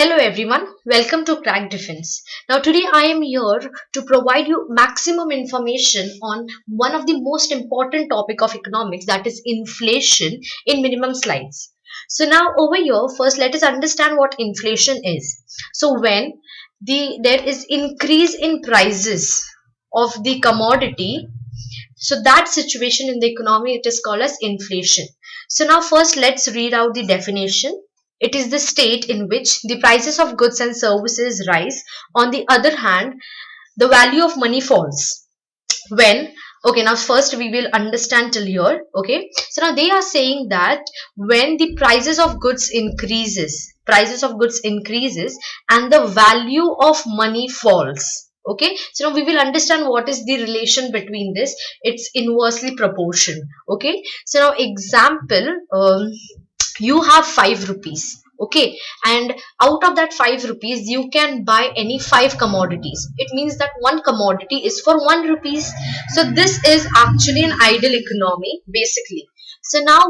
Hello everyone, welcome to Crack Defense. Now today I am here to provide you maximum information on one of the most important topic of economics, that is inflation, in minimum slides. So now over here, first let us understand what inflation is. So when there is increase in prices of the commodity, so that situation in the economy, it is called as inflation. So now first let's read out the definition. It is the state in which the prices of goods and services rise. On the other hand, the value of money falls. When, okay, now first we will understand till here, okay. So now they are saying that when the prices of goods increases and the value of money falls. Okay, so now we will understand what is the relation between this. It's inversely proportion. Okay, so now example, you have 5 rupees, okay, and out of that 5 rupees you can buy any 5 commodities. It means that one commodity is for 1 rupees. So this is actually an ideal economy basically. So now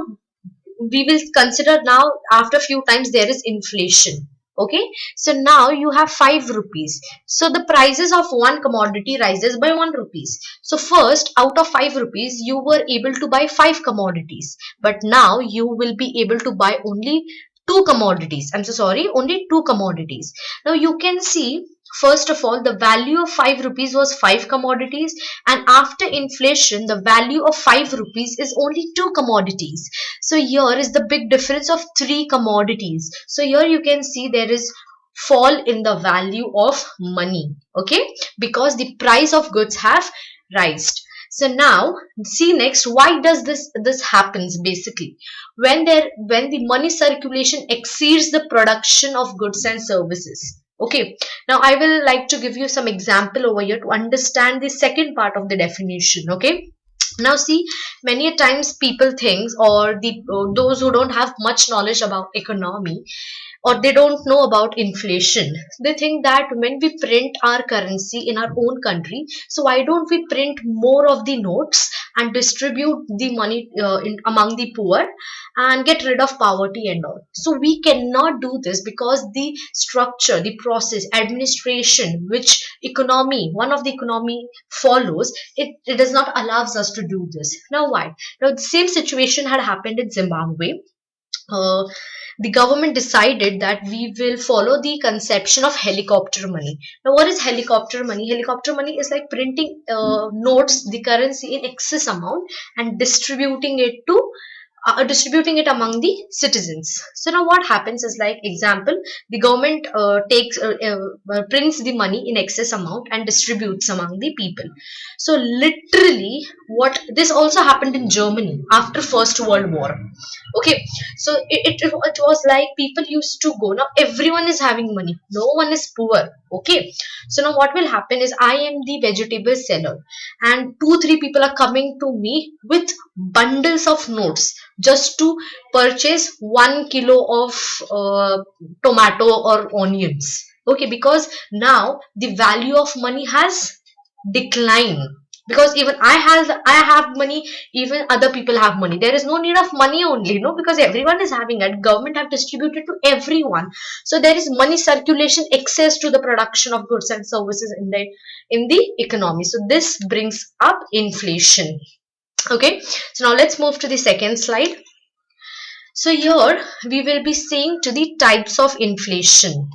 we will consider, now after few times there is inflation. Okay, so now you have 5 rupees, so the prices of one commodity rises by 1 rupees. So first, out of 5 rupees you were able to buy 5 commodities, but now you will be able to buy only 2 commodities. I'm so sorry, only 2 commodities. Now you can see, first of all, the value of 5 rupees was 5 commodities, and after inflation the value of 5 rupees is only 2 commodities. So here is the big difference of 3 commodities. So here you can see there is fall in the value of money, okay, because the price of goods have risen. So now see next, why does this happens basically? When the money circulation exceeds the production of goods and services. Okay, now I will like to give you some example over here to understand the second part of the definition. Okay, now see, many a times people think, or those who don't have much knowledge about economy, or they don't know about inflation, they think that when we print our currency in our own country, so why don't we print more of the notes and distribute the money among the poor and get rid of poverty and all. So we cannot do this because the structure, the process, administration which one of the economy follows, it does not allows us to do this. Now why? Now the same situation had happened in Zimbabwe. uh, the government decided that we will follow the conception of helicopter money. Now, what is helicopter money? Helicopter money is like printing notes, the currency in excess amount, and distributing it among the citizens. So now what happens is, like example, the government prints the money in excess amount and distributes among the people. So literally, what this also happened in Germany after First World War. Okay, so it was like people used to go. Now everyone is having money, no one is poor. Okay, so now what will happen is, I am the vegetable seller and 2-3 people are coming to me with bundles of notes just to purchase 1 kilo of tomato or onions. Okay, because now the value of money has declined, because even I have money, even other people have money. There is no need of money only, no, because everyone is having it. Government have distributed to everyone. So there is money circulation, access to the production of goods and services in the economy. So this brings up inflation. Okay, so now let's move to the second slide. So here we will be seeing to the types of inflation.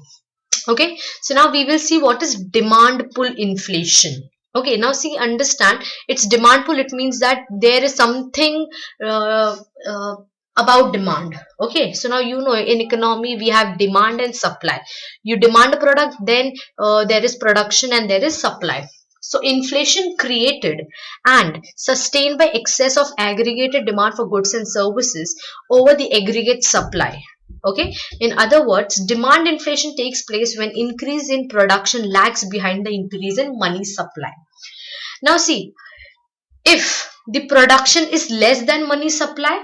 Okay, so now we will see what is demand pull inflation. Okay, now see, understand, it's demand pull. It means that there is something about demand. Okay, so now you know, in economy we have demand and supply. You demand a product, then there is production and there is supply. So inflation created and sustained by excess of aggregated demand for goods and services over the aggregate supply. Okay, in other words, demand inflation takes place when increase in production lags behind the increase in money supply. Now see, if the production is less than money supply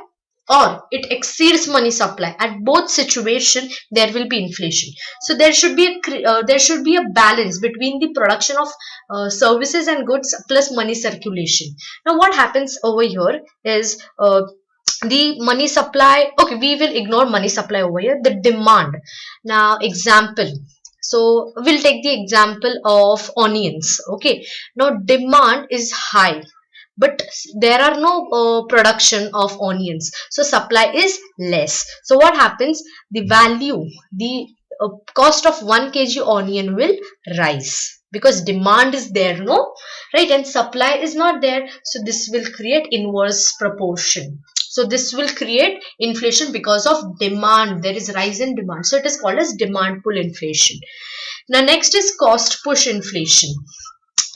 or it exceeds money supply, at both situation there will be inflation. So there should be a balance between the production of services and goods plus money circulation. Now what happens over here is, the money supply, okay, we will ignore money supply over here. The demand. Now example, so we'll take the example of onions. Okay, now demand is high, but there are no production of onions, so supply is less. So what happens, the value, the cost of 1 kg onion will rise because demand is there, no, right, and supply is not there. So this will create inverse proportion. So this will create inflation because of demand. There is rise in demand. So it is called as demand pull inflation. Now next is cost push inflation.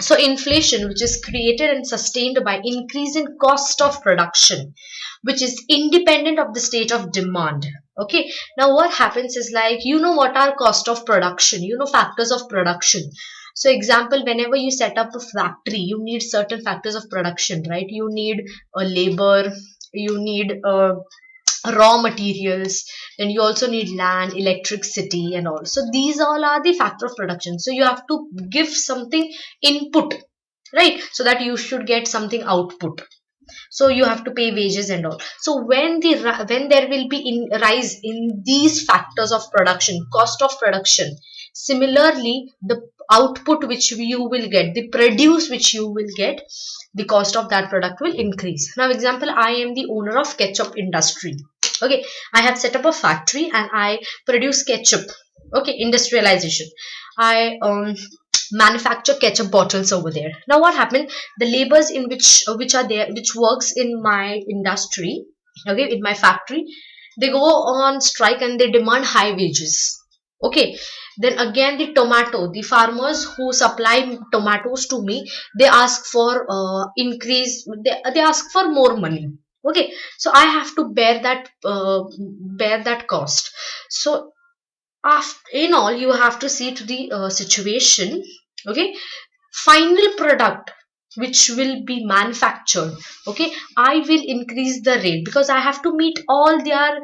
So inflation, which is created and sustained by increase in cost of production, which is independent of the state of demand. Okay. Now what happens is, like, you know what are cost of production, you know factors of production. So example, whenever you set up a factory, you need certain factors of production, right? You need a labor, you need raw materials, then you also need land, electricity and all. So these all are the factor of production. So you have to give something input, right, so that you should get something output. So you have to pay wages and all. So when there will be in rise in these factors of production, cost of production, similarly the output which you will get, the produce which you will get, the cost of that product will increase. Now example, I am the owner of ketchup industry. Okay, I have set up a factory and I produce ketchup. Okay, industrialization. I manufacture ketchup bottles over there. Now what happened, the labors in which are there, which works in my industry, okay, in my factory, they go on strike and they demand high wages. Okay, then again the tomato, the farmers who supply tomatoes to me, they ask for increase, they ask for more money. Okay, so I have to bear that cost. So after, in all, you have to see to the situation. Okay, final product which will be manufactured, okay, I will increase the rate because I have to meet all their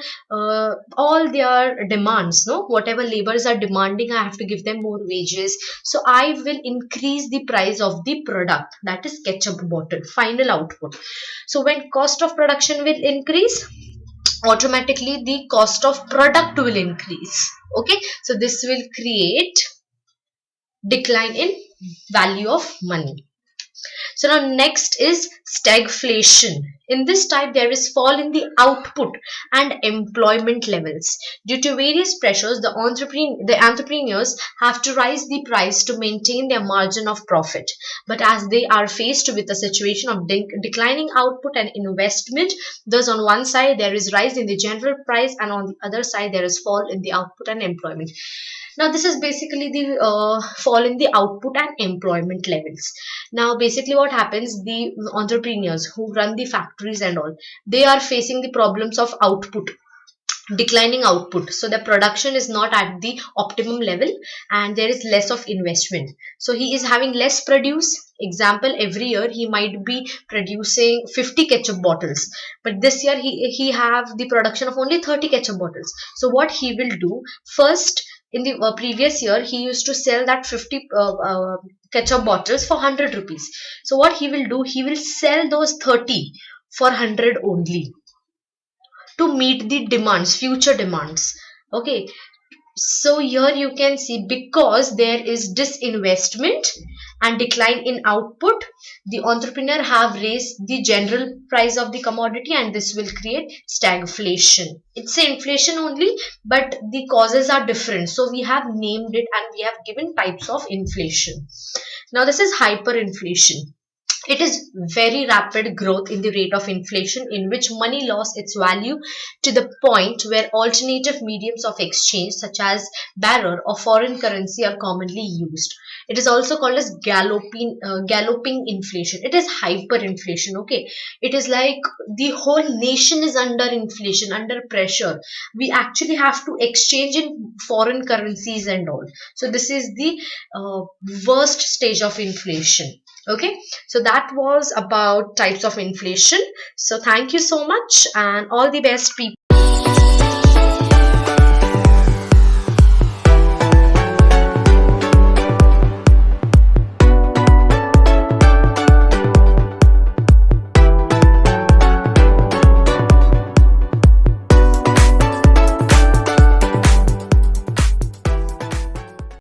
demands, no, whatever laborers are demanding, I have to give them more wages. So I will increase the price of the product, that is ketchup bottle final output. So when cost of production will increase, automatically the cost of product will increase. Okay, so this will create decline in value of money. So now next is stagflation. In this type, there is fall in the output and employment levels. Due to various pressures, the entrepreneurs have to raise the price to maintain their margin of profit. But as they are faced with a situation of declining output and investment, thus on one side there is rise in the general price and on the other side there is fall in the output and employment. Now this is basically the fall in the output and employment levels. Now basically what happens, the entrepreneurs who run the factories and all, they are facing the problems of output, declining output. So the production is not at the optimum level and there is less of investment. So he is having less produce. Example, every year he might be producing 50 ketchup bottles, but this year he have the production of only 30 ketchup bottles. So what he will do, first, in the previous year he used to sell that 50 ketchup bottles for 100 rupees. So what he will do, he will sell those 30 for 100 only, to meet the demands, future demands. Okay, so here you can see, because there is disinvestment and decline in output, the entrepreneur have raised the general price of the commodity and this will create stagflation. It's inflation only, but the causes are different, so we have named it and we have given types of inflation. Now this is hyperinflation. It is very rapid growth in the rate of inflation in which money lost its value to the point where alternative mediums of exchange such as barter or foreign currency are commonly used. It is also called as galloping inflation. It is hyperinflation. Okay, it is like the whole nation is under inflation, under pressure. We actually have to exchange in foreign currencies and all. So this is the worst stage of inflation. Okay, so that was about types of inflation. So thank you so much and all the best, people.